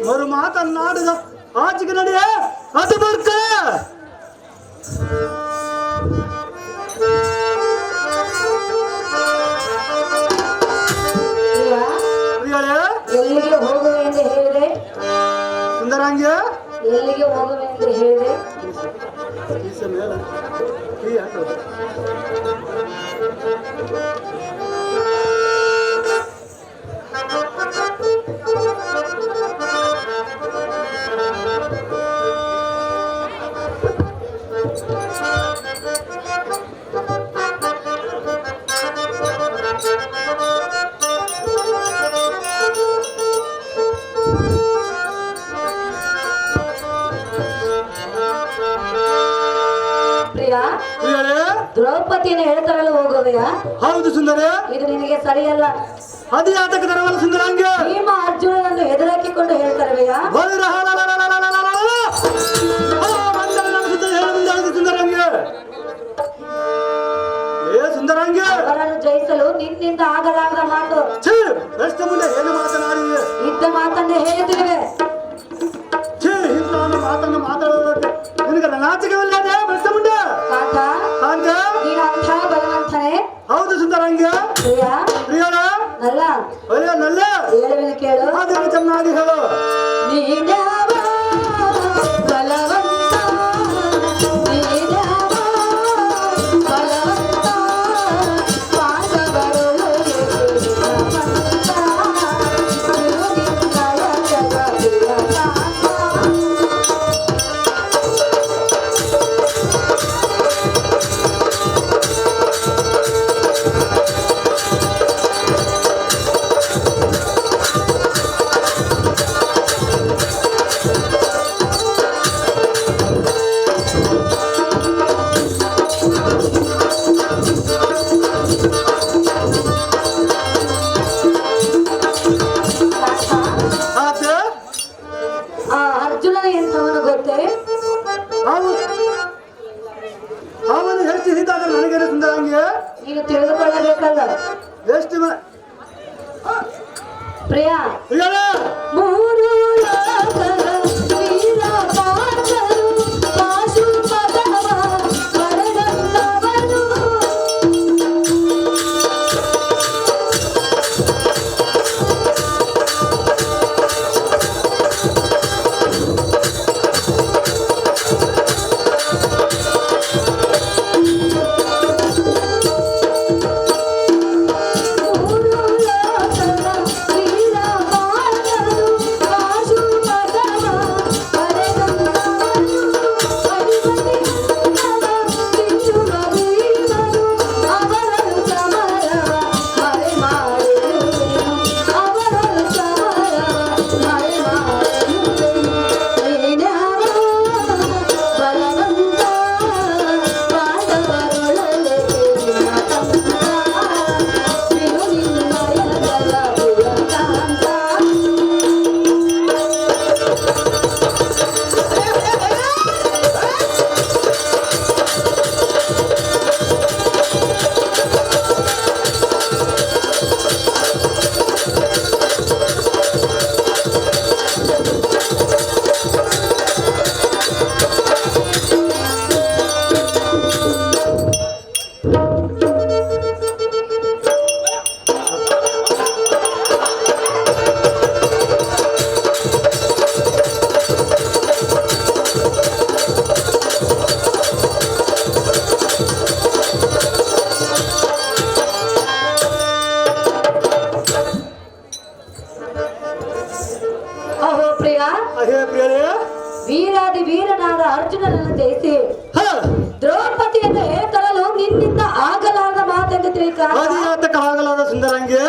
ಮರು ಮಾತನಾಡಿದ ಆಚೆಗೆ ನಡೆಯ ಅದು ಬರ್ಕ ಎಲ್ಲಿಗೆ ಹೋಗುವೆ ಎಂದು ಹೇಳಿದೆ ಸುಂದರಾಂಗಿ ಎಲ್ಲಿಗೆ ಹೋಗುವೆ ಎಂದು ಹೇಳಿದೆ ದ್ರೌಪದಿಯನ್ನು ಹೇಳ್ತಾರಲ್ಲ ಹೋಗುವೆಯಾ? ಹೌದು ಸುಂದರ, ಇದು ನಿನಗೆ ಸರಿಯಲ್ಲ. ಅದು ಯಾತಕ ತರವಲ್ಲ ಸುಂದರಾಂಗಿ? ಭೀಮ ಅರ್ಜುನನನ್ನು ಎದುರಾಕಿಕೊಂಡು ಹೇಳ್ತಾರವೆಯಾ? ಸುಂದರಾಂಗಿ ಅವರನ್ನು ಜಯಿಸಲು ನಿನ್ನಿಂದ ಆಗಲಾಗದ ಮಾತು. ಮುಂದೆ ಏನು ಮಾತನಾಡಿ ಇದ್ದ ಮಾತನ್ನೇ ಹೇಳ್ತಿರುವೆ. ಮಾತನ್ನು ಮಾತಾಡೋದಕ್ಕೆ ನಿನಗೆ ನಾಚಿಕೆವಿಲ್ಲದೆ ಬೆಟ್ಟ ಮುಂದೆ ನೀನು ಅಂಥ ಬಲವಂತನೇ? ಹೌದು ಸುಂದರಾಂಗಿ. ಪ್ರಿಯಳ ನಲ್ಲ ನಲ್ಲ ಹೇಳುವೆನು ಕೇಳು. ಅದನ್ನು ಚೆನ್ನಾಗಿ ಹೇಳು. ನೀನ್ಯಾವ ಬಲವಂತ, ನೀನ್ಯಾವ ಬಲವಂತ, ಪಾಂಡವರು ಅವನು ಎಷ್ಟು ಹಿತಾದ್ರೆ ನನಗೇನು ಸುಂದರಾಂಗಿ? ನೀನು ತಿಳಿದುಕೊಳ್ಳಬೇಕಲ್ಲ. ಎಷ್ಟು ಪ್ರಿಯ ಪ್ರಿಯಳ ಮೂರು ಲೋಕದ ವೀರ ಪಾಂಡವರು ಪಾಶುಪತವ ಪಡೆದವರು. ವೀರಾದಿ ವೀರನಾದ ಅರ್ಜುನನನ್ನು ಜಯಿಸಿ ದ್ರೌಪದಿಯನ್ನು ತರಲು ನಿನ್ನಿಂದ ಆಗಲಾರದ ಮಾತೆಂದು ಆಗಲಾದ ಸುಂದರಾಂಗಿ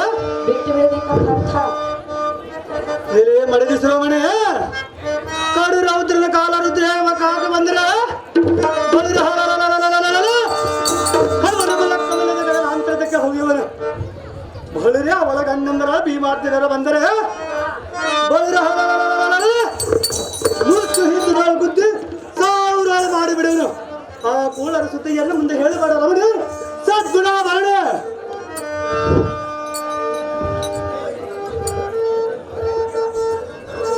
ಬಿಟ್ಟು ಬಿಡಬೇಕಂತ ಮಡಗಿಸುವಮನೆ ಕಾಡು ರೌದ್ರನ ಕಾಲ ರುದ್ರ ಕಾಕ ಬಂದ್ರೆ ಅಂತರಕ್ಕೆ ಹೋಗಿವನು ಬಳಿರ ಒಳಗಣ್ಣಂದ್ರ ಭೀಮಾರ್ತಿನರ ಬಂದರೆ ಬಳಿರ ಮುಚ್ಚು ಹಿಂದು ಗುದ್ದಿ ಸಾವಿರಾರು ಮಾಡಿಬಿಡುವನು. ಆ ಕೂಳರ ಸುದ್ದಿಯನ್ನು ಮುಂದೆ ಹೇಳಬೇಡ ರಮಣಿ.